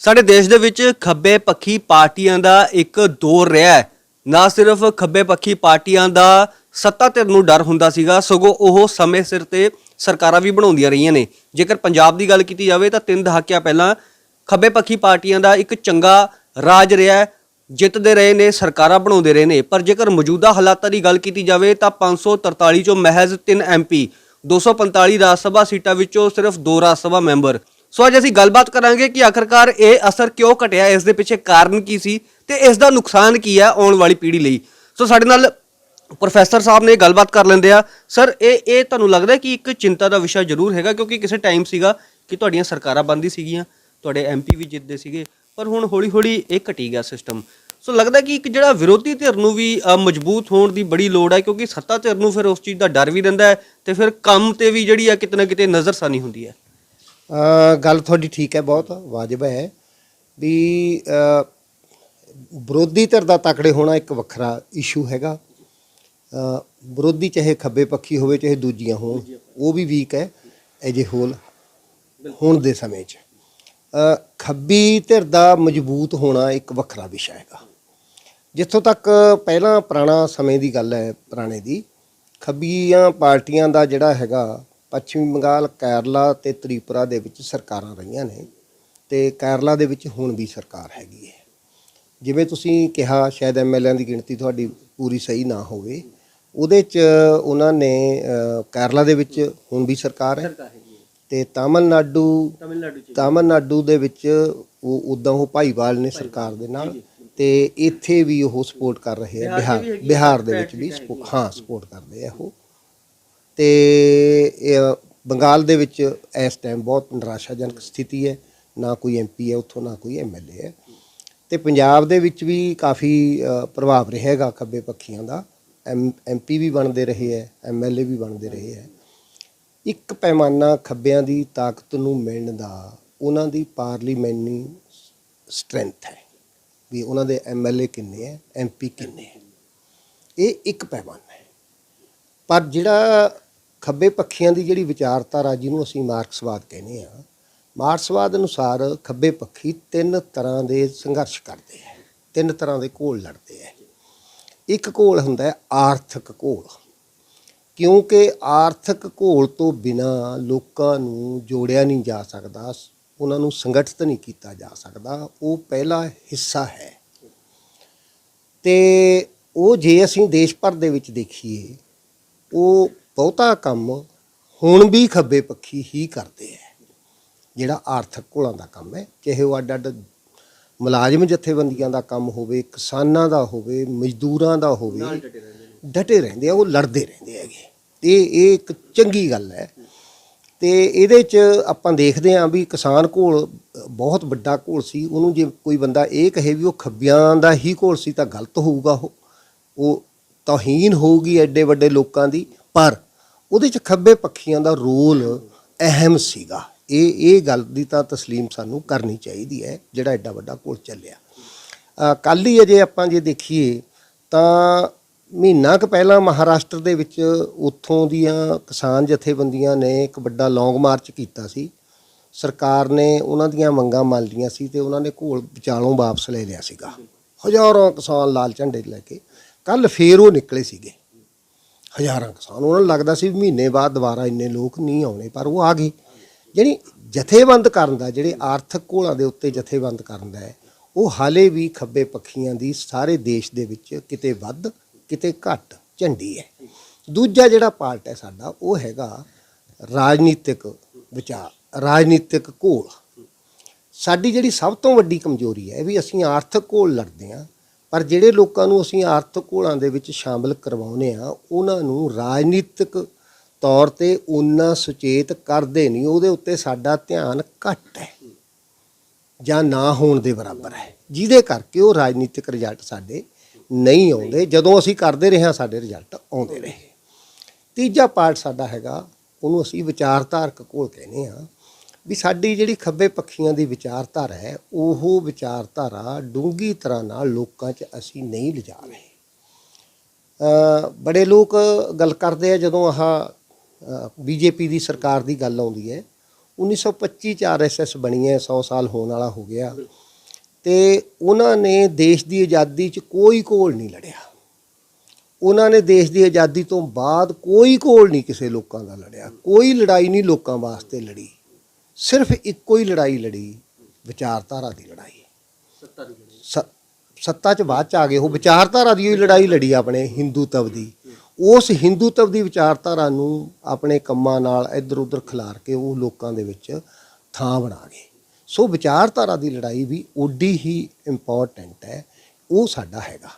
ਸਾਡੇ ਦੇਸ਼ ਦੇ ਵਿੱਚ ਖੱਬੇ ਪੱਖੀ ਪਾਰਟੀਆਂ ਦਾ ਇੱਕ ਦੌਰ ਰਿਹਾ ਹੈ। ਨਾ ਸਿਰਫ ਖੱਬੇ ਪੱਖੀ ਪਾਰਟੀਆਂ ਦਾ ਸੱਤਾ ਧਿਰ ਨੂੰ ਡਰ ਹੁੰਦਾ ਸੀਗਾ, ਸਗੋਂ ਉਹ ਸਮੇਂ ਸਿਰ ਤੇ ਸਰਕਾਰਾਂ ਵੀ ਬਣਾਉਂਦੀਆਂ ਰਹੀਆਂ ਨੇ। ਜੇਕਰ ਪੰਜਾਬ ਦੀ ਗੱਲ ਕੀਤੀ ਜਾਵੇ ਤਾਂ 3 ਦਹਾਕਿਆਂ ਪਹਿਲਾਂ ਖੱਬੇ ਪੱਖੀ ਪਾਰਟੀਆਂ ਦਾ ਇੱਕ ਚੰਗਾ ਰਾਜ ਰਿਹਾ ਹੈ, ਜਿੱਤਦੇ ਰਹੇ ਨੇ, ਸਰਕਾਰਾਂ ਬਣਾਉਂਦੇ ਰਹੇ ਨੇ। ਪਰ ਜੇਕਰ ਮੌਜੂਦਾ ਹਾਲਾਤਾਂ ਦੀ ਗੱਲ ਕੀਤੀ ਜਾਵੇ ਤਾਂ 543 ਚੋਂ ਮਹਿਜ਼ 3 MP, 245 ਰਾਜ ਸਭਾ ਸੀਟਾਂ ਵਿੱਚੋਂ ਸਿਰਫ 2 ਰਾਜ ਸਭਾ ਮੈਂਬਰ। ਸੋ ਅੱਜ ਅਸੀਂ ਗੱਲਬਾਤ ਕਰਾਂਗੇ ਕਿ ਆਖਰਕਾਰ ਇਹ ਅਸਰ ਕਿਉਂ ਘਟਿਆ, ਇਸ ਦੇ ਪਿੱਛੇ ਕਾਰਨ ਕੀ ਸੀ ਤੇ ਇਸ ਦਾ ਨੁਕਸਾਨ ਕੀ ਹੈ ਆਉਣ ਵਾਲੀ ਪੀੜ੍ਹੀ ਲਈ। ਸੋ ਸਾਡੇ ਨਾਲ ਪ੍ਰੋਫੈਸਰ ਸਾਹਿਬ ਨੇ ਗੱਲਬਾਤ ਕਰ ਲੈਂਦੇ ਆ। ਸਰ, ਇਹ ਤੁਹਾਨੂੰ ਲੱਗਦਾ ਕਿ ਇੱਕ ਚਿੰਤਾ ਦਾ ਵਿਸ਼ਾ ਜ਼ਰੂਰ ਹੈਗਾ, ਕਿਉਂਕਿ ਕਿਸੇ ਟਾਈਮ ਸੀਗਾ ਕਿ ਤੁਹਾਡੀਆਂ ਸਰਕਾਰਾਂ ਬਣਦੀ ਸੀਗੀਆਂ, ਤੁਹਾਡੇ MP ਵੀ ਜਿੱਤਦੇ ਸੀਗੇ, ਪਰ ਹੁਣ ਹੌਲੀ ਹੌਲੀ ਇਹ ਘਟੀ ਗਿਆ ਸਿਸਟਮ। ਸੋ ਲੱਗਦਾ ਕਿ ਇੱਕ ਜਿਹੜਾ ਵਿਰੋਧੀ ਧਿਰ ਨੂੰ ਵੀ ਮਜ਼ਬੂਤ ਹੋਣ ਦੀ ਬੜੀ ਲੋੜ ਹੈ, ਕਿਉਂਕਿ ਸੱਤਾ ਧਿਰ ਨੂੰ ਫਿਰ ਉਸ ਚੀਜ਼ ਦਾ ਡਰ ਵੀ ਰਹਿੰਦਾ ਹੈ ਤੇ ਫਿਰ ਕੰਮ ਤੇ ਵੀ ਜਿਹੜੀ ਹੈ ਕਿਤੇ ਨਾ ਕਿਤੇ ਨਜ਼ਰਸਾਨੀ ਹੁੰਦੀ ਹੈ। ਗੱਲ ਤੁਹਾਡੀ ਠੀਕ ਹੈ, ਬਹੁਤ ਵਾਜਬ ਹੈ ਵੀ ਵਿਰੋਧੀ ਧਿਰ ਦਾ ਤਕੜੇ ਹੋਣਾ ਇੱਕ ਵੱਖਰਾ ਇਸ਼ੂ ਹੈਗਾ। ਵਿਰੋਧੀ ਚਾਹੇ ਖੱਬੇ ਪੱਖੀ ਹੋਵੇ ਚਾਹੇ ਦੂਜੀਆਂ ਹੋਣ, ਉਹ ਵੀ ਵੀਕ ਹੈ ਐਜੇ ਹੁਣ ਦੇ ਸਮੇਂ 'ਚ। ਖੱਬੀ ਧਿਰ ਦਾ ਮਜ਼ਬੂਤ ਹੋਣਾ ਇੱਕ ਵੱਖਰਾ ਵਿਸ਼ਾ ਹੈਗਾ। ਜਿੱਥੋਂ ਤੱਕ ਪਹਿਲਾਂ ਪੁਰਾਣਾ ਸਮੇਂ ਦੀ ਗੱਲ ਹੈ, ਪੁਰਾਣੇ ਦੀ ਖੱਬੀਆਂ ਪਾਰਟੀਆਂ ਦਾ ਜਿਹੜਾ ਹੈਗਾ, ਪੱਛਮੀ ਬੰਗਾਲ, ਕੇਰਲਾ ਅਤੇ ਤ੍ਰਿਪੁਰਾ ਦੇ ਵਿੱਚ ਸਰਕਾਰਾਂ ਰਹੀਆਂ ਨੇ ਅਤੇ ਕੇਰਲਾ ਦੇ ਵਿੱਚ ਹੁਣ ਵੀ ਸਰਕਾਰ ਹੈਗੀ ਹੈ। ਜਿਵੇਂ ਤੁਸੀਂ ਕਿਹਾ, ਸ਼ਾਇਦ MLA ਦੀ ਗਿਣਤੀ ਤੁਹਾਡੀ ਪੂਰੀ ਸਹੀ ਨਾ ਹੋਵੇ, ਉਹਦੇ 'ਚ ਉਹਨਾਂ ਨੇ ਕੇਰਲਾ ਦੇ ਵਿੱਚ ਹੁਣ ਵੀ ਸਰਕਾਰ ਹੈ ਅਤੇ ਤਾਮਿਲਨਾਡੂ ਦੇ ਵਿੱਚ ਉੱਦਾਂ ਉਹ ਭਾਈਵਾਲ ਨੇ ਸਰਕਾਰ ਦੇ ਨਾਲ, ਅਤੇ ਇੱਥੇ ਵੀ ਉਹ ਸਪੋਰਟ ਕਰ ਰਹੇ ਆ। ਬਿਹਾਰ ਦੇ ਵਿੱਚ ਵੀ ਸਪੋਰਟ ਕਰਦੇ ਆ ਉਹ। ਅਤੇ ਬੰਗਾਲ ਦੇ ਵਿੱਚ ਇਸ ਟਾਈਮ ਬਹੁਤ ਨਿਰਾਸ਼ਾਜਨਕ ਸਥਿਤੀ ਹੈ, ਨਾ ਕੋਈ MP ਹੈ ਉੱਥੋਂ, ਨਾ ਕੋਈ MLA ਹੈ। ਅਤੇ ਪੰਜਾਬ ਦੇ ਵਿੱਚ ਵੀ ਕਾਫੀ ਪ੍ਰਭਾਵ ਰਹੇਗਾ ਖੱਬੇ ਪੱਖੀਆਂ ਦਾ। MP ਵੀ ਬਣਦੇ ਰਹੇ ਹੈ, MLA ਵੀ ਬਣਦੇ ਰਹੇ ਹੈ। ਇੱਕ ਪੈਮਾਨਾ ਖੱਬਿਆਂ ਦੀ ਤਾਕਤ ਨੂੰ ਮਿਲਣ ਦਾ ਉਹਨਾਂ ਦੀ ਪਾਰਲੀਮੈਂਟਰੀ ਸਟਰੈਂਥ ਹੈ, ਵੀ ਉਹਨਾਂ ਦੇ MLA ਕਿੰਨੇ ਹੈ, MP ਕਿੰਨੇ ਹੈ, ਇਹ ਇੱਕ ਪੈਮਾਨਾ ਹੈ। ਪਰ ਜਿਹੜਾ ਖੱਬੇ ਪੱਖੀਆਂ ਦੀ ਜਿਹੜੀ ਵਿਚਾਰਧਾਰਾ, ਜਿਹਨੂੰ ਅਸੀਂ ਮਾਰਕਸਵਾਦ ਕਹਿੰਦੇ ਹਾਂ, ਮਾਰਕਸਵਾਦ ਅਨੁਸਾਰ ਖੱਬੇ ਪੱਖੀ 3 ਤਰ੍ਹਾਂ ਦੇ ਸੰਘਰਸ਼ ਕਰਦੇ ਹੈ, 3 ਤਰ੍ਹਾਂ ਦੇ ਘੋਲ ਲੜਦੇ ਹੈ। ਇੱਕ ਘੋਲ ਹੁੰਦਾ ਹੈ ਆਰਥਿਕ ਘੋਲ, ਕਿਉਂਕਿ ਆਰਥਿਕ ਘੋਲ ਤੋਂ ਬਿਨਾਂ ਲੋਕਾਂ ਨੂੰ ਜੋੜਿਆ ਨਹੀਂ ਜਾ ਸਕਦਾ, ਉਹਨਾਂ ਨੂੰ ਸੰਗਠਿਤ ਨਹੀਂ ਕੀਤਾ ਜਾ ਸਕਦਾ। ਉਹ ਪਹਿਲਾ ਹਿੱਸਾ ਹੈ। ਅਤੇ ਉਹ ਜੇ ਅਸੀਂ ਦੇਸ਼ ਭਰ ਦੇ ਵਿੱਚ ਦੇਖੀਏ, ਉਹ ਬਹੁਤਾ ਕੰਮ ਹੁਣ ਵੀ ਖੱਬੇ ਪੱਖੀ ਹੀ ਕਰਦੇ ਹੈ, ਜਿਹੜਾ ਆਰਥਿਕ ਘੋਲਾਂ ਦਾ ਕੰਮ ਹੈ। ਚਾਹੇ ਉਹ ਅੱਡ ਅੱਡ ਮੁਲਾਜ਼ਮ ਜਥੇਬੰਦੀਆਂ ਦਾ ਕੰਮ ਹੋਵੇ, ਕਿਸਾਨਾਂ ਦਾ ਹੋਵੇ, ਮਜ਼ਦੂਰਾਂ ਦਾ ਹੋਵੇ, ਡਟੇ ਰਹਿੰਦੇ ਆ, ਉਹ ਲੜਦੇ ਰਹਿੰਦੇ ਹੈਗੇ। ਇਹ ਇੱਕ ਚੰਗੀ ਗੱਲ ਹੈ। ਅਤੇ ਇਹਦੇ 'ਚ ਆਪਾਂ ਦੇਖਦੇ ਹਾਂ ਵੀ ਕਿਸਾਨ ਘੋਲ ਬਹੁਤ ਵੱਡਾ ਘੋਲ ਸੀ। ਉਹਨੂੰ ਜੇ ਕੋਈ ਬੰਦਾ ਇਹ ਕਹੇ ਵੀ ਉਹ ਖੱਬਿਆਂ ਦਾ ਹੀ ਘੋਲ ਸੀ ਤਾਂ ਗਲਤ ਹੋਊਗਾ, ਉਹ ਤੌਹੀਨ ਹੋਊਗੀ ਐਡੇ ਵੱਡੇ ਲੋਕਾਂ ਦੀ। ਪਰ ਉਹਦੇ 'ਚ ਖੱਬੇ ਪੱਖੀਆਂ ਦਾ ਰੋਲ ਅਹਿਮ ਸੀਗਾ। ਇਹ ਗੱਲ ਦੀ ਤਾਂ ਤਸਲੀਮ ਸਾਨੂੰ ਕਰਨੀ ਚਾਹੀਦੀ ਹੈ, ਜਿਹੜਾ ਐਡਾ ਵੱਡਾ ਘੋਲ ਚੱਲਿਆ। ਕੱਲ੍ਹ ਹੀ ਅਜੇ ਆਪਾਂ ਜੇ ਦੇਖੀਏ ਤਾਂ ਮਹੀਨਾ ਕੁ ਪਹਿਲਾਂ ਮਹਾਰਾਸ਼ਟਰ ਦੇ ਵਿੱਚ ਉੱਥੋਂ ਦੀਆਂ ਕਿਸਾਨ ਜਥੇਬੰਦੀਆਂ ਨੇ ਇੱਕ ਵੱਡਾ ਲੌਂਗ ਮਾਰਚ ਕੀਤਾ ਸੀ। ਸਰਕਾਰ ਨੇ ਉਹਨਾਂ ਦੀਆਂ ਮੰਗਾਂ ਮੰਨ ਲਈਆਂ ਸੀ ਅਤੇ ਉਹਨਾਂ ਨੇ ਘੋਲ ਵਿਚਾਲੋਂ ਵਾਪਸ ਲੈ ਲਿਆ ਸੀਗਾ। ਹਜ਼ਾਰਾਂ ਕਿਸਾਨ ਲਾਲ ਝੰਡੇ ਲੈ ਕੇ ਕੱਲ੍ਹ ਫੇਰ ਉਹ ਨਿਕਲੇ ਸੀਗੇ, ਹਜ਼ਾਰਾਂ ਕਿਸਾਨ। ਉਹਨਾਂ ਨੂੰ ਲੱਗਦਾ ਸੀ ਮਹੀਨੇ ਬਾਅਦ ਦੁਬਾਰਾ ਇੰਨੇ ਲੋਕ ਨਹੀਂ ਆਉਣੇ, ਪਰ ਉਹ ਆ ਗਏ। ਜਿਹੜੀ ਜਥੇਬੰਦ ਕਰਨ ਦਾ, ਜਿਹੜੇ ਆਰਥਿਕ ਘੋਲਾਂ ਦੇ ਉੱਤੇ ਜਥੇਬੰਦ ਕਰਨ ਦਾ ਹੈ, ਉਹ ਹਾਲੇ ਵੀ ਖੱਬੇ ਪੱਖੀਆਂ ਦੀ ਸਾਰੇ ਦੇਸ਼ ਦੇ ਵਿੱਚ ਕਿਤੇ ਵੱਧ ਕਿਤੇ ਘੱਟ ਝੰਡੀ ਹੈ। ਦੂਜਾ ਜਿਹੜਾ ਪਾਰਟ ਹੈ ਸਾਡਾ, ਉਹ ਹੈਗਾ ਰਾਜਨੀਤਿਕ ਵਿਚਾਰ, ਰਾਜਨੀਤਿਕ ਘੋਲ। ਸਾਡੀ ਜਿਹੜੀ ਸਭ ਤੋਂ ਵੱਡੀ ਕਮਜ਼ੋਰੀ ਹੈ ਵੀ ਅਸੀਂ ਆਰਥਿਕ ਘੋਲ ਲੜਦੇ ਹਾਂ, ਪਰ ਜਿਹੜੇ ਲੋਕਾਂ ਨੂੰ ਅਸੀਂ ਆਰਥਿਕ ਘੋਲਾਂ ਦੇ ਵਿੱਚ ਸ਼ਾਮਲ ਕਰਵਾਉਂਦੇ ਹਾਂ, ਉਹਨਾਂ ਨੂੰ ਰਾਜਨੀਤਿਕ ਤੌਰ 'ਤੇ ਓਨਾ ਸੁਚੇਤ ਕਰਦੇ ਨਹੀਂ। ਉਹਦੇ ਉੱਤੇ ਸਾਡਾ ਧਿਆਨ ਘੱਟ ਹੈ ਜਾਂ ਨਾ ਹੋਣ ਦੇ ਬਰਾਬਰ ਹੈ, ਜਿਹਦੇ ਕਰਕੇ ਉਹ ਰਾਜਨੀਤਿਕ ਰਿਜ਼ਲਟ ਸਾਡੇ ਨਹੀਂ ਆਉਂਦੇ। ਜਦੋਂ ਅਸੀਂ ਕਰਦੇ ਰਹੇ ਹਾਂ, ਸਾਡੇ ਰਿਜ਼ਲਟ ਆਉਂਦੇ ਰਹੇ। ਤੀਜਾ ਪਾਰਟ ਸਾਡਾ ਹੈਗਾ, ਉਹਨੂੰ ਅਸੀਂ ਵਿਚਾਰਧਾਰਕ ਘੋਲ ਕਹਿੰਦੇ ਹਾਂ, ਵੀ ਸਾਡੀ ਜਿਹੜੀ ਖੱਬੇ ਪੱਖੀਆਂ ਦੀ ਵਿਚਾਰਧਾਰਾ ਹੈ, ਉਹ ਵਿਚਾਰਧਾਰਾ ਡੂੰਘੀ ਤਰ੍ਹਾਂ ਨਾਲ ਲੋਕਾਂ 'ਚ ਅਸੀਂ ਨਹੀਂ ਲਿਜਾ ਰਹੇ। ਬੜੇ ਲੋਕ ਗੱਲ ਕਰਦੇ ਆ, ਜਦੋਂ ਆਹ BJP ਦੀ ਸਰਕਾਰ ਦੀ ਗੱਲ ਆਉਂਦੀ ਹੈ, 1925 ਚ ਆਰਐਸਐਸ ਬਣੀ ਹੈ, 100 ਸਾਲ ਹੋਣ ਵਾਲਾ ਹੋ ਗਿਆ। ਤੇ ਉਹਨਾਂ ਨੇ ਦੇਸ਼ ਦੀ ਆਜ਼ਾਦੀ 'ਚ ਕੋਈ ਘੋਲ ਨਹੀਂ ਲੜਿਆ। ਉਹਨਾਂ ਨੇ ਦੇਸ਼ ਦੀ ਆਜ਼ਾਦੀ ਤੋਂ ਬਾਅਦ ਕੋਈ ਘੋਲ ਨਹੀਂ ਕਿਸੇ ਲੋਕਾਂ ਦਾ ਲੜਿਆ, ਕੋਈ ਲੜਾਈ ਨਹੀਂ ਲੋਕਾਂ ਵਾਸਤੇ ਲੜੀ। ਸਿਰਫ ਇੱਕੋ ਹੀ ਲੜਾਈ ਲੜੀ, ਵਿਚਾਰਧਾਰਾ ਦੀ ਲੜਾਈ। ਸੱਤਾ 'ਚ ਬਾਅਦ 'ਚ ਆ ਗਏ, ਉਹ ਵਿਚਾਰਧਾਰਾ ਦੀ ਹੀ ਲੜਾਈ ਲੜੀ, ਆਪਣੇ ਹਿੰਦੂਤਵ ਦੀ। ਉਸ ਹਿੰਦੂਤਵ ਦੀ ਵਿਚਾਰਧਾਰਾ ਨੂੰ ਆਪਣੇ ਕੰਮਾਂ ਨਾਲ ਇੱਧਰ ਉੱਧਰ ਖਿਲਾਰ ਕੇ ਉਹ ਲੋਕਾਂ ਦੇ ਵਿੱਚ ਥਾਂ ਬਣਾ ਗਏ। ਸੋ ਵਿਚਾਰਧਾਰਾ ਦੀ ਲੜਾਈ ਵੀ ਓਡੀ ਹੀ ਇੰਪੋਰਟੈਂਟ ਹੈ, ਉਹ ਸਾਡਾ ਹੈਗਾ।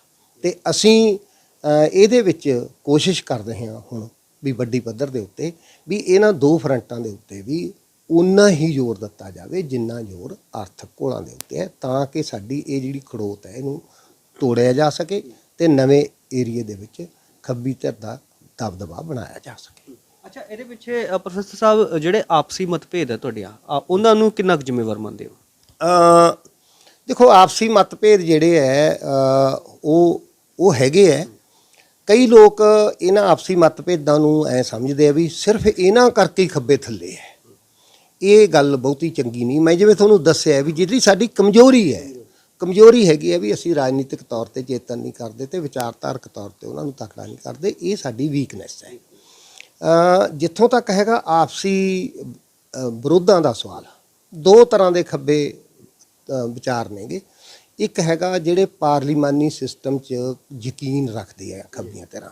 ਤੇ ਅਸੀਂ ਇਹਦੇ ਵਿੱਚ ਕੋਸ਼ਿਸ਼ ਕਰ ਰਹੇ ਹਾਂ ਹੁਣ ਵੀ ਵੱਡੀ ਪੱਧਰ ਦੇ ਉੱਤੇ ਵੀ ਇਹਨਾਂ ਦੋ ਫਰੰਟਾਂ ਦੇ ਉੱਤੇ ਵੀ ਉਨਾ ਹੀ ਜ਼ੋਰ ਦਿੱਤਾ ਜਾਵੇ ਜਿੰਨਾ ਜ਼ੋਰ ਆਰਥਿਕ ਘੋਲਾਂ ਦੇ ਉੱਤੇ ਹੈ, ਤਾਂ ਕਿ ਸਾਡੀ ਇਹ ਜਿਹੜੀ ਖੜੋਤ ਹੈ ਇਹਨੂੰ ਤੋੜਿਆ ਜਾ ਸਕੇ ਤੇ ਨਵੇਂ ਏਰੀਏ ਦੇ ਵਿੱਚ ਖੱਬੀ ਧਿਰ ਦਾ ਦਬਦਬਾ ਬਣਾਇਆ ਜਾ ਸਕੇ। ਅੱਛਾ, ਇਹਦੇ ਪਿੱਛੇ ਪ੍ਰੋਫੈਸਰ ਸਾਹਿਬ ਜਿਹੜੇ ਆਪਸੀ ਮਤਭੇਦ ਹੈ ਤੁਹਾਡੀਆਂ, ਉਹਨਾਂ ਨੂੰ ਕਿੰਨਾ ਕੁ ਜ਼ਿੰਮੇਵਾਰ ਮੰਨਦੇ ਹੋ? ਦੇਖੋ, ਆਪਸੀ ਮਤਭੇਦ ਜਿਹੜੇ ਹੈ ਉਹ ਹੈਗੇ ਹੈ। ਕਈ ਲੋਕ ਇਹਨਾਂ ਆਪਸੀ ਮਤਭੇਦਾਂ ਨੂੰ ਐ ਸਮਝਦੇ ਆ ਵੀ ਸਿਰਫ ਇਹਨਾਂ ਕਰਕੇ ਹੀ ਖੱਬੇ ਥੱਲੇ ਹੈ। ਇਹ ਗੱਲ ਬਹੁਤੀ ਚੰਗੀ ਨਹੀਂ। ਮੈਂ ਜਿਵੇਂ ਤੁਹਾਨੂੰ ਦੱਸਿਆ ਵੀ ਜਿਹੜੀ ਸਾਡੀ ਕਮਜ਼ੋਰੀ ਹੈਗੀ ਹੈ ਵੀ ਅਸੀਂ ਰਾਜਨੀਤਿਕ ਤੌਰ ਤੇ ਚੇਤਨ ਨਹੀਂ ਕਰਦੇ ਤੇ ਵਿਚਾਰਧਾਰਕ ਤੌਰ ਤੇ ਉਹਨਾਂ ਨੂੰ ਤਕੜਾ ਨਹੀਂ ਕਰਦੇ। ਇਹ ਸਾਡੀ ਵੀਕਨੈਸ ਹੈ। ਜਿੱਥੋਂ ਤੱਕ ਹੈਗਾ ਆਪਸੀ ਵਿਰੋਧਾਂ ਦਾ ਸਵਾਲ, ਦੋ ਤਰ੍ਹਾਂ ਦੇ ਖੱਬੇ ਵਿਚਾਰ ਨੇਗੇ। ਇੱਕ ਹੈਗਾ ਜਿਹੜੇ ਪਾਰਲੀਮਾਨੀ ਸਿਸਟਮ 'ਚ ਯਕੀਨ ਰੱਖਦੇ ਆ ਖੱਬੀਆਂ ਧਿਰਾਂ,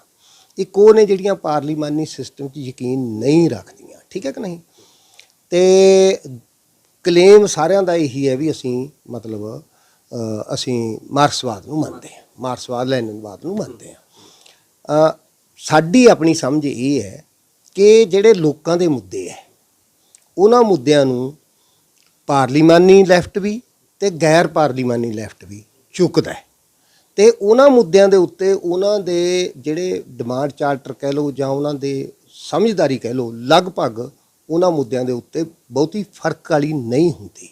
ਇੱਕ ਉਹ ਨੇ ਜਿਹੜੀਆਂ ਪਾਰਲੀਮਾਨੀ ਸਿਸਟਮ 'ਚ ਯਕੀਨ ਨਹੀਂ ਰੱਖਦੀਆਂ। ਠੀਕ ਹੈ ਕਿ ਨਹੀਂ? ਤੇ ਕਲੇਮ ਸਾਰਿਆਂ ਦਾ ਇਹੀ ਹੈ ਵੀ ਅਸੀਂ ਮਤਲਬ ਅਸੀਂ ਮਾਰਕਸਵਾਦ ਨੂੰ ਮੰਨਦੇ ਹਾਂ, ਮਾਰਕਸਵਾਦ ਲੈਨਿਨਵਾਦ ਨੂੰ ਮੰਨਦੇ ਹਾਂ। ਸਾਡੀ ਆਪਣੀ ਸਮਝ ਇਹ ਹੈ ਕਿ ਜਿਹੜੇ ਲੋਕਾਂ ਦੇ ਮੁੱਦੇ ਹੈ ਉਹਨਾਂ ਮੁੱਦਿਆਂ ਨੂੰ ਪਾਰਲੀਮਾਨੀ ਲੈਫਟ ਵੀ ਤੇ ਗੈਰ ਪਾਰਲੀਮਾਨੀ ਲੈਫਟ ਵੀ ਚੁੱਕਦਾ ਹੈ ਤੇ ਉਹਨਾਂ ਮੁੱਦਿਆਂ ਦੇ ਉੱਤੇ ਉਹਨਾਂ ਦੇ ਜਿਹੜੇ ਡਿਮਾਂਡ ਚਾਰਟਰ ਕਹਿ ਲਓ ਜਾਂ ਉਹਨਾਂ ਦੇ ਸਮਝਦਾਰੀ ਕਹਿ ਲਓ, ਲਗਭਗ ਉਹਨਾਂ ਮੁੱਦਿਆਂ ਦੇ ਉੱਤੇ ਬਹੁਤੀ ਫਰਕ ਵਾਲੀ ਨਹੀਂ ਹੁੰਦੀ।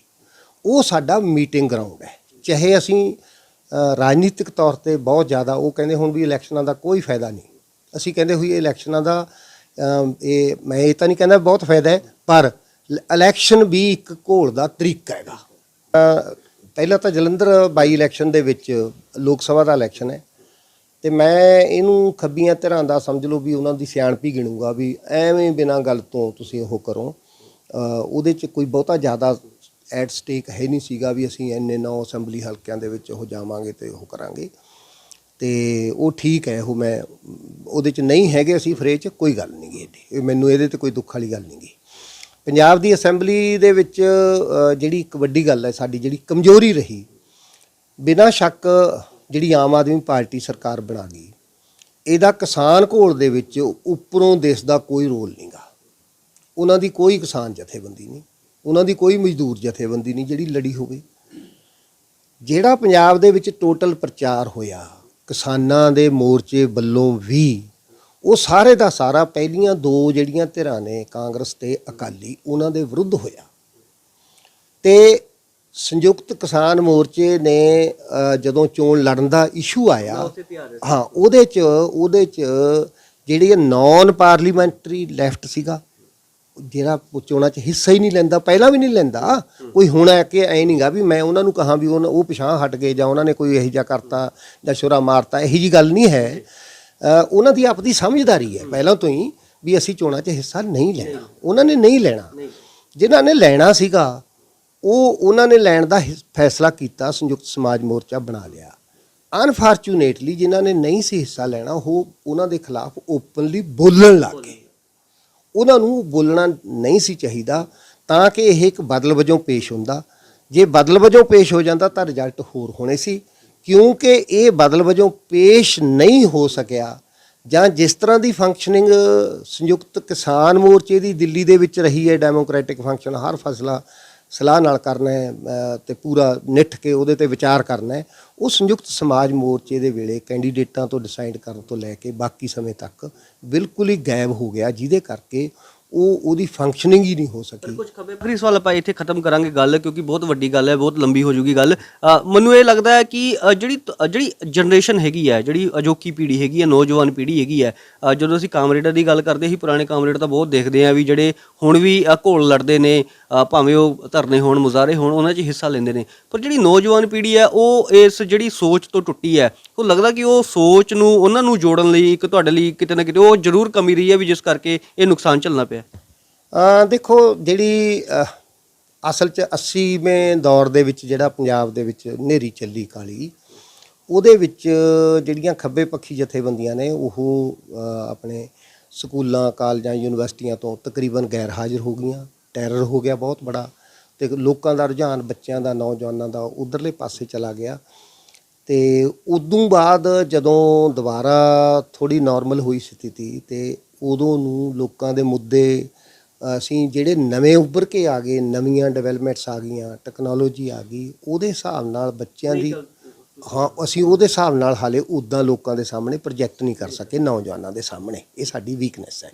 ਉਹ ਸਾਡਾ ਮੀਟਿੰਗ ਗਰਾਊਂਡ ਹੈ। ਚਾਹੇ ਅਸੀਂ ਰਾਜਨੀਤਿਕ ਤੌਰ ਤੇ ਬਹੁਤ ਜ਼ਿਆਦਾ, ਉਹ ਕਹਿੰਦੇ ਹੁਣ ਵੀ ਇਲੈਕਸ਼ਨਾਂ ਦਾ ਕੋਈ ਫਾਇਦਾ ਨਹੀਂ, ਅਸੀਂ ਕਹਿੰਦੇ ਹੋਈ ਇਲੈਕਸ਼ਨਾਂ ਦਾ ਮੈਂ ਇਹ ਤਾਂ ਨਹੀਂ ਕਹਿੰਦਾ ਬਹੁਤ ਫਾਇਦਾ ਹੈ, ਪਰ ਇਲੈਕਸ਼ਨ ਵੀ ਇੱਕ ਘੋਲ ਦਾ ਤਰੀਕਾ ਹੈਗਾ। ਪਹਿਲਾਂ ਤਾਂ ਜਲੰਧਰ ਬਾਈ ਇਲੈਕਸ਼ਨ ਦੇ ਵਿੱਚ ਲੋਕ ਸਭਾ ਦਾ ਇਲੈਕਸ਼ਨ ਹੈ ਤੇ ਮੈਂ ਇਹਨੂੰ ਖੱਬੀਆਂ ਧਿਰਾਂ ਦਾ ਸਮਝ ਲਓ ਵੀ ਉਹਨਾਂ ਦੀ ਸਿਆਣਪੀ ਗਿਣੂਗਾ ਵੀ ਐਵੇਂ ਬਿਨਾਂ ਗੱਲ ਤੋਂ ਤੁਸੀਂ ਉਹ ਕਰੋ। ਉਹਦੇ 'ਚ ਕੋਈ ਬਹੁਤਾ ਜ਼ਿਆਦਾ ਐਟ ਸਟੇਕ ਹੈ ਨਹੀਂ ਸੀਗਾ ਵੀ ਅਸੀਂ ਇੰਨੇ 9 ਅਸੈਂਬਲੀ ਹਲਕਿਆਂ ਦੇ ਵਿੱਚ ਉਹ ਜਾਵਾਂਗੇ ਤੇ ਉਹ ਕਰਾਂਗੇ ਤੇ ਉਹ ਠੀਕ ਹੈ। ਉਹ ਮੈਂ ਉਹਦੇ 'ਚ ਨਹੀਂ ਹੈਗੇ ਅਸੀਂ ਫਰੇ 'ਚ, ਕੋਈ ਗੱਲ ਨਹੀਂ ਗੀ, ਇਹ ਮੈਨੂੰ ਇਹਦੇ 'ਤੇ ਕੋਈ ਦੁੱਖ ਵਾਲੀ ਗੱਲ ਨਹੀਂ ਗੀ। ਪੰਜਾਬ ਦੀ ਅਸੈਂਬਲੀ ਦੇ ਵਿੱਚ ਜਿਹੜੀ ਇੱਕ ਵੱਡੀ ਗੱਲ ਹੈ ਸਾਡੀ ਜਿਹੜੀ ਕਮਜ਼ੋਰੀ ਰਹੀ, ਬਿਨਾਂ ਸ਼ੱਕ ਜਿਹੜੀ ਆਮ ਆਦਮੀ ਪਾਰਟੀ ਸਰਕਾਰ ਬਣਾ ਗਈ, ਇਹਦਾ ਕਿਸਾਨ ਘੋਲ ਦੇ ਵਿੱਚ ਉੱਪਰੋਂ ਦੇਸ਼ ਦਾ ਕੋਈ ਰੋਲ ਨਹੀਂ ਗਾ। ਉਹਨਾਂ ਦੀ ਕੋਈ ਕਿਸਾਨ ਜਥੇਬੰਦੀ ਨਹੀਂ, ਉਹਨਾਂ ਦੀ ਕੋਈ ਮਜ਼ਦੂਰ ਜਥੇਬੰਦੀ ਨਹੀਂ ਜਿਹੜੀ ਲੜੀ ਹੋਵੇ। ਜਿਹੜਾ ਪੰਜਾਬ ਦੇ ਵਿੱਚ ਟੋਟਲ ਪ੍ਰਚਾਰ ਹੋਇਆ ਕਿਸਾਨਾਂ ਦੇ ਮੋਰਚੇ ਵੱਲੋਂ ਵੀ, ਉਹ ਸਾਰੇ ਦਾ ਸਾਰਾ ਪਹਿਲੀਆਂ ਦੋ ਜਿਹੜੀਆਂ ਧਿਰਾਂ ਨੇ ਕਾਂਗਰਸ ਤੇ ਅਕਾਲੀ, ਉਹਨਾਂ ਦੇ ਵਿਰੁੱਧ ਹੋਇਆ। ਤੇ ਸੰਯੁਕਤ ਕਿਸਾਨ ਮੋਰਚੇ ਨੇ ਜਦੋਂ ਚੋਣ ਲੜਨ ਦਾ ਇਸ਼ੂ ਆਇਆ, ਹਾਂ, ਉਹਦੇ 'ਚ ਜਿਹੜੀ ਨਾਨ ਪਾਰਲੀਮੈਂਟਰੀ ਲੈਫਟ ਸੀਗਾ, ਜਿਹੜਾ ਚੋਣਾਂ 'ਚ ਹਿੱਸਾ ਹੀ ਨਹੀਂ ਲੈਂਦਾ, ਪਹਿਲਾਂ ਵੀ ਨਹੀਂ ਲੈਂਦਾ ਕੋਈ। ਹੁਣ ਆ ਕੇ ਐ ਨਹੀਂਗਾ ਵੀ ਮੈਂ ਉਹਨਾਂ ਨੂੰ ਕਹਾਂ ਵੀ ਉਹ ਪਿਛਾਂਹ ਹਟ ਗਏ ਜਾਂ ਉਹਨਾਂ ਨੇ ਕੋਈ ਇਹੋ ਜਿਹਾ ਕਰਤਾ ਜਾਂ ਛੁਰਾ ਮਾਰਤਾ, ਇਹੋ ਜਿਹੀ ਗੱਲ ਨਹੀਂ ਹੈ। ਉਹਨਾਂ ਦੀ ਆਪਦੀ ਸਮਝਦਾਰੀ ਹੈ ਪਹਿਲਾਂ ਤੋਂ ਹੀ ਵੀ ਅਸੀਂ ਚੋਣਾਂ 'ਚ ਹਿੱਸਾ ਨਹੀਂ ਲੈਣਾ। ਉਹਨਾਂ ਨੇ ਨਹੀਂ ਲੈਣਾ, ਜਿਨ੍ਹਾਂ ਨੇ ਲੈਣਾ ਸੀਗਾ ਉਹਨਾਂ ਨੇ ਲੈਣ ਦਾ ਫੈਸਲਾ ਕੀਤਾ, ਸੰਯੁਕਤ ਸਮਾਜ ਮੋਰਚਾ ਬਣਾ ਲਿਆ। ਅਨਫਾਰਚੂਨੇਟਲੀ ਜਿਨ੍ਹਾਂ ਨੇ ਨਹੀਂ ਸੀ ਹਿੱਸਾ ਲੈਣਾ, ਉਹ ਉਹਨਾਂ ਦੇ ਖਿਲਾਫ ਓਪਨਲੀ ਬੋਲਣ ਲੱਗ ਗਏ। ਉਹਨਾਂ ਨੂੰ ਬੋਲਣਾ ਨਹੀਂ ਸੀ ਚਾਹੀਦਾ ਤਾਂ ਕਿ ਇਹ ਇੱਕ ਬਦਲ ਵਜੋਂ ਪੇਸ਼ ਹੁੰਦਾ। ਜੇ ਬਦਲ ਵਜੋਂ ਪੇਸ਼ ਹੋ ਜਾਂਦਾ ਤਾਂ ਰਿਜ਼ਲਟ ਹੋਰ ਹੋਣੇ ਸੀ। ਕਿਉਂਕਿ ਇਹ ਬਦਲ ਵਜੋਂ ਪੇਸ਼ ਨਹੀਂ ਹੋ ਸਕਿਆ, ਜਾਂ ਜਿਸ ਤਰ੍ਹਾਂ ਦੀ ਫੰਕਸ਼ਨਿੰਗ ਸੰਯੁਕਤ ਕਿਸਾਨ ਮੋਰਚੇ ਦੀ ਦਿੱਲੀ ਦੇ ਵਿੱਚ ਰਹੀ ਹੈ, ਡੈਮੋਕ੍ਰੈਟਿਕ ਫੰਕਸ਼ਨ, ਹਰ ਫੈਸਲਾ ਸਲਾਹ ਨਾਲ ਕਰਨਾ ਹੈ ਤੇ ਪੂਰਾ ਨਿੱਠ ਕੇ ਉਹਦੇ ਤੇ ਵਿਚਾਰ ਕਰਨਾ ਹੈ, ਉਹ ਸੰਯੁਕਤ ਸਮਾਜ ਮੋਰਚੇ ਦੇ ਵੇਲੇ ਕੈਂਡੀਡੇਟਾਂ ਤੋਂ ਡਿਸਾਈਡ ਕਰਨ ਤੋਂ ਲੈ ਕੇ ਬਾਕੀ ਸਮੇਂ ਤੱਕ ਬਿਲਕੁਲ ਹੀ ਗਾਇਬ ਹੋ ਗਿਆ, ਜਿਹਦੇ ਕਰਕੇ ਉਹਦੀ ਫੰਕਸ਼ਨਿੰਗ ਹੀ ਨਹੀਂ ਹੋ ਸਕੀ। ਕੁਝ ਖਬਰੀ ਸਵਾਲ ਆਪਾਂ ਇੱਥੇ ਖਤਮ ਕਰਾਂਗੇ ਗੱਲ, ਕਿਉਂਕਿ ਬਹੁਤ ਵੱਡੀ ਗੱਲ ਹੈ, ਬਹੁਤ ਲੰਬੀ ਹੋ ਜੂਗੀ ਗੱਲ। ਮੈਨੂੰ ਇਹ ਲੱਗਦਾ ਹੈ ਕਿ ਜਿਹੜੀ ਜਨਰੇਸ਼ਨ ਹੈਗੀ ਹੈ, ਜਿਹੜੀ ਅਜੋਕੀ ਪੀੜ੍ਹੀ ਹੈਗੀ ਹੈ, ਨੌਜਵਾਨ ਪੀੜ੍ਹੀ ਹੈਗੀ ਹੈ, ਜਦੋਂ ਅਸੀਂ ਕਾਮਰੇਡਾਂ ਦੀ ਗੱਲ ਕਰਦੇ ਸੀ, ਪੁਰਾਣੇ ਕਾਮਰੇਡ ਤਾਂ ਬਹੁਤ ਦੇਖਦੇ ਹਾਂ ਵੀ ਜਿਹੜੇ ਹੁਣ ਵੀ ਘੋਲ ਲੜਦੇ ਨੇ, ਭਾਵੇਂ ਉਹ ਧਰਨੇ ਹੋਣ ਮੁਜ਼ਾਹਰੇ ਹੋਣ ਉਹਨਾਂ 'ਚ ਹਿੱਸਾ ਲੈਂਦੇ ਨੇ, ਪਰ ਜਿਹੜੀ ਨੌਜਵਾਨ ਪੀੜ੍ਹੀ ਹੈ ਉਹ ਇਸ ਜਿਹੜੀ ਸੋਚ ਤੋਂ ਟੁੱਟੀ ਹੈ। ਉਹ ਲੱਗਦਾ ਕਿ ਉਹ ਸੋਚ ਨੂੰ ਉਹਨਾਂ ਨੂੰ ਜੋੜਨ ਲਈ ਇੱਕ ਤੁਹਾਡੇ ਲਈ ਕਿਤੇ ਨਾ ਕਿਤੇ ਉਹ ਜ਼ਰੂਰ ਕਮੀ ਰਹੀ ਹੈ ਵੀ ਜਿਸ ਕਰਕੇ ਇਹ ਨੁਕਸਾਨ ਝੱਲਣਾ ਪਿਆ। ਦੇਖੋ ਜਿਹੜੀ ਅਸਲ 'ਚ 80ਵੇਂ ਦੌਰ ਦੇ ਵਿੱਚ ਜਿਹੜਾ ਪੰਜਾਬ ਦੇ ਵਿੱਚ ਹਨੇਰੀ ਚੱਲੀ ਕਾਲੀ, ਉਹਦੇ ਵਿੱਚ ਜਿਹੜੀਆਂ ਖੱਬੇ ਪੱਖੀ ਜਥੇਬੰਦੀਆਂ ਨੇ ਉਹ ਆਪਣੇ ਸਕੂਲਾਂ ਕਾਲਜਾਂ ਯੂਨੀਵਰਸਿਟੀਆਂ ਤੋਂ ਤਕਰੀਬਨ ਗੈਰ ਹਾਜ਼ਰ ਹੋ ਗਈਆਂ। ਟੈਰਰ ਹੋ ਗਿਆ ਬਹੁਤ ਬੜਾ, ਅਤੇ ਲੋਕਾਂ ਦਾ ਰੁਝਾਨ ਬੱਚਿਆਂ ਦਾ ਨੌਜਵਾਨਾਂ ਦਾ ਉਧਰਲੇ ਪਾਸੇ ਚਲਾ ਗਿਆ। ਅਤੇ ਉਦੋਂ ਬਾਅਦ ਜਦੋਂ ਦੁਬਾਰਾ ਥੋੜ੍ਹੀ ਨੋਰਮਲ ਹੋਈ ਸਥਿਤੀ, ਅਤੇ ਉਦੋਂ ਨੂੰ ਲੋਕਾਂ ਦੇ ਮੁੱਦੇ ਅਸੀਂ ਜਿਹੜੇ ਨਵੇਂ ਉੱਭਰ ਕੇ ਆ ਗਏ, ਨਵੀਆਂ ਡਿਵੈਲਪਮੈਂਟਸ ਆ ਗਈਆਂ, ਟੈਕਨੋਲੋਜੀ ਆ ਗਈ, ਉਹਦੇ ਹਿਸਾਬ ਨਾਲ ਬੱਚਿਆਂ ਦੀ ਅਸੀਂ ਉਹਦੇ ਹਿਸਾਬ ਨਾਲ ਹਾਲੇ ਉੱਦਾਂ ਲੋਕਾਂ ਦੇ ਸਾਹਮਣੇ ਪ੍ਰੋਜੈਕਟ ਨਹੀਂ ਕਰ ਸਕੇ, ਨੌਜਵਾਨਾਂ ਦੇ ਸਾਹਮਣੇ। ਇਹ ਸਾਡੀ ਵੀਕਨੈਸ ਹੈ।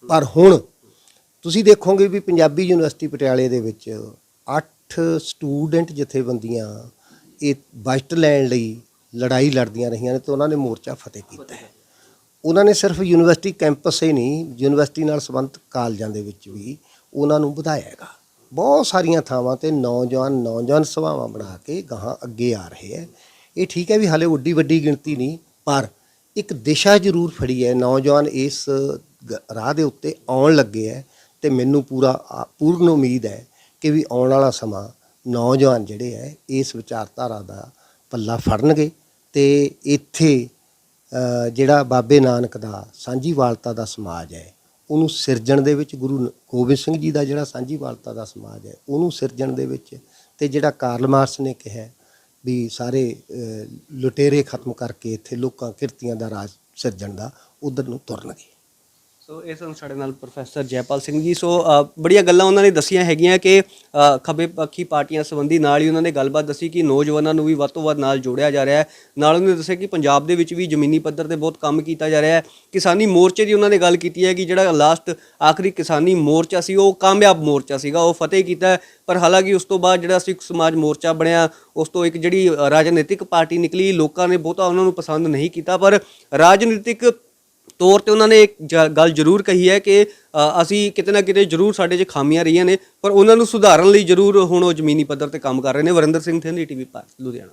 ਪਰ ਹੁਣ ਤੁਸੀਂ ਦੇਖੋਗੇ ਵੀ ਪੰਜਾਬੀ ਯੂਨੀਵਰਸਿਟੀ ਪਟਿਆਲੇ ਦੇ ਵਿੱਚ 8 ਸਟੂਡੈਂਟ ਜਥੇਬੰਦੀਆਂ ਇਹ ਬਜਟ ਲੈਣ ਲਈ ਲੜਾਈ ਲੜਦੀਆਂ ਰਹੀਆਂ ਨੇ, ਅਤੇ ਉਹਨਾਂ ਨੇ ਮੋਰਚਾ ਫਤਿਹ ਕੀਤਾ ਹੈ। ਉਹਨਾਂ ਨੇ ਸਿਰਫ ਯੂਨੀਵਰਸਿਟੀ ਕੈਂਪਸ ਹੀ ਨਹੀਂ, ਯੂਨੀਵਰਸਿਟੀ ਨਾਲ ਸੰਬੰਧਿਤ ਕਾਲਜਾਂ ਦੇ ਵਿੱਚ ਵੀ ਉਹਨਾਂ ਨੂੰ ਵਧਾਇਆ ਹੈਗਾ। ਬਹੁਤ ਸਾਰੀਆਂ ਥਾਵਾਂ 'ਤੇ ਨੌਜਵਾਨ ਸਭਾਵਾਂ ਬਣਾ ਕੇ ਗਾਹਾਂ ਅੱਗੇ ਆ ਰਹੇ ਹੈ। ਇਹ ਠੀਕ ਹੈ ਵੀ ਹਾਲੇ ਉੱਡੀ ਵੱਡੀ ਗਿਣਤੀ ਨਹੀਂ, ਪਰ ਇੱਕ ਦਿਸ਼ਾ ਜ਼ਰੂਰ ਫੜੀ ਹੈ। ਨੌਜਵਾਨ ਇਸ ਰਾਹ ਦੇ ਉੱਤੇ ਆਉਣ ਲੱਗੇ ਹੈ, ਅਤੇ ਮੈਨੂੰ ਪੂਰਨ ਉਮੀਦ ਹੈ ਕਿ ਵੀ ਆਉਣ ਵਾਲਾ ਸਮਾਂ ਨੌਜਵਾਨ ਜਿਹੜੇ ਹੈ ਇਸ ਵਿਚਾਰਧਾਰਾ ਦਾ ਪੱਲਾ ਫੜਨਗੇ, ਅਤੇ ਇੱਥੇ ਜਿਹੜਾ ਬਾਬੇ ਨਾਨਕ ਦਾ ਸਾਂਝੀਵਾਲਤਾ ਦਾ ਸਮਾਜ ਹੈ ਉਹਨੂੰ ਸਿਰਜਣ ਦੇ ਵਿੱਚ, ਗੁਰੂ ਗੋਬਿੰਦ ਸਿੰਘ ਜੀ ਦਾ ਜਿਹੜਾ ਸਾਂਝੀਵਾਲਤਾ ਦਾ ਸਮਾਜ ਹੈ ਉਹਨੂੰ ਸਿਰਜਣ ਦੇ ਵਿੱਚ, ਅਤੇ ਜਿਹੜਾ ਕਾਰਲ ਮਾਰਕਸ ਨੇ ਕਿਹਾ ਵੀ ਸਾਰੇ ਲੁਟੇਰੇ ਖਤਮ ਕਰਕੇ ਇੱਥੇ ਲੋਕਾਂ ਕਿਰਤੀਆਂ ਦਾ ਰਾਜ ਸਿਰਜਣ ਦਾ, ਉਧਰ ਨੂੰ ਤੁਰਨਗੇ। ਸੋ ਇਹ ਸਨ ਸਾਡੇ ਨਾਲ ਪ੍ਰੋਫੈਸਰ ਜੈਪਾਲ ਸਿੰਘ ਜੀ। ਸੋ ਬੜੀਆਂ ਗੱਲਾਂ ਉਹਨਾਂ ਨੇ ਦੱਸੀਆਂ ਹੈਗੀਆਂ ਕਿ ਖੱਬੇ ਪੱਖੀ ਪਾਰਟੀਆਂ ਸੰਬੰਧੀ, ਨਾਲ ਹੀ ਉਹਨਾਂ ਨੇ ਗੱਲਬਾਤ ਦੱਸੀ ਕਿ ਨੌਜਵਾਨਾਂ ਨੂੰ ਵੀ ਵੱਧ ਤੋਂ ਵੱਧ ਨਾਲ ਜੋੜਿਆ ਜਾ ਰਿਹਾ ਹੈ। ਨਾਲ ਉਹਨੇ ਦੱਸਿਆ ਕਿ ਪੰਜਾਬ ਦੇ ਵਿੱਚ ਵੀ ਜ਼ਮੀਨੀ ਪੱਧਰ 'ਤੇ ਬਹੁਤ ਕੰਮ ਕੀਤਾ ਜਾ ਰਿਹਾ ਹੈ। ਕਿਸਾਨੀ ਮੋਰਚੇ ਦੀ ਉਹਨਾਂ ਨੇ ਗੱਲ ਕੀਤੀ ਹੈ ਕਿ ਜਿਹੜਾ ਲਾਸਟ ਆਖਰੀ ਕਿਸਾਨੀ ਮੋਰਚਾ ਸੀ ਉਹ ਕਾਮਯਾਬ ਮੋਰਚਾ ਸੀਗਾ, ਉਹ ਫਤਿਹ ਕੀਤਾ। ਪਰ ਹਾਲਾਂਕਿ ਉਸ ਤੋਂ ਬਾਅਦ ਜਿਹੜਾ ਸਿੱਖ ਸਮਾਜ ਮੋਰਚਾ ਬਣਿਆ, ਉਸ ਤੋਂ ਇੱਕ ਜਿਹੜੀ ਰਾਜਨੀਤਿਕ ਪਾਰਟੀ ਨਿਕਲੀ, ਲੋਕਾਂ ਨੇ ਬਹੁਤਾ ਉਹਨਾਂ ਨੂੰ ਪਸੰਦ ਨਹੀਂ ਕੀਤਾ। ਪਰ ਰਾਜਨੀਤਿਕ ਤੌਰ 'ਤੇ ਉਹਨਾਂ ਨੇ ਇੱਕ ਗੱਲ ਜ਼ਰੂਰ ਕਹੀ ਹੈ ਕਿ ਅਸੀਂ ਕਿਤੇ ਨਾ ਕਿਤੇ ਜ਼ਰੂਰ ਸਾਡੇ 'ਚ ਖਾਮੀਆਂ ਰਹੀਆਂ ਨੇ, ਪਰ ਉਹਨਾਂ ਨੂੰ ਸੁਧਾਰਨ ਲਈ ਜ਼ਰੂਰ ਹੁਣ ਉਹ ਜ਼ਮੀਨੀ ਪੱਧਰ 'ਤੇ ਕੰਮ ਕਰ ਰਹੇ ਨੇ। ਵਰਿੰਦਰ ਸਿੰਘ ਥਿੰਦੀ, ਟੀਵੀ ਭਾਰਤ, ਲੁਧਿਆਣਾ।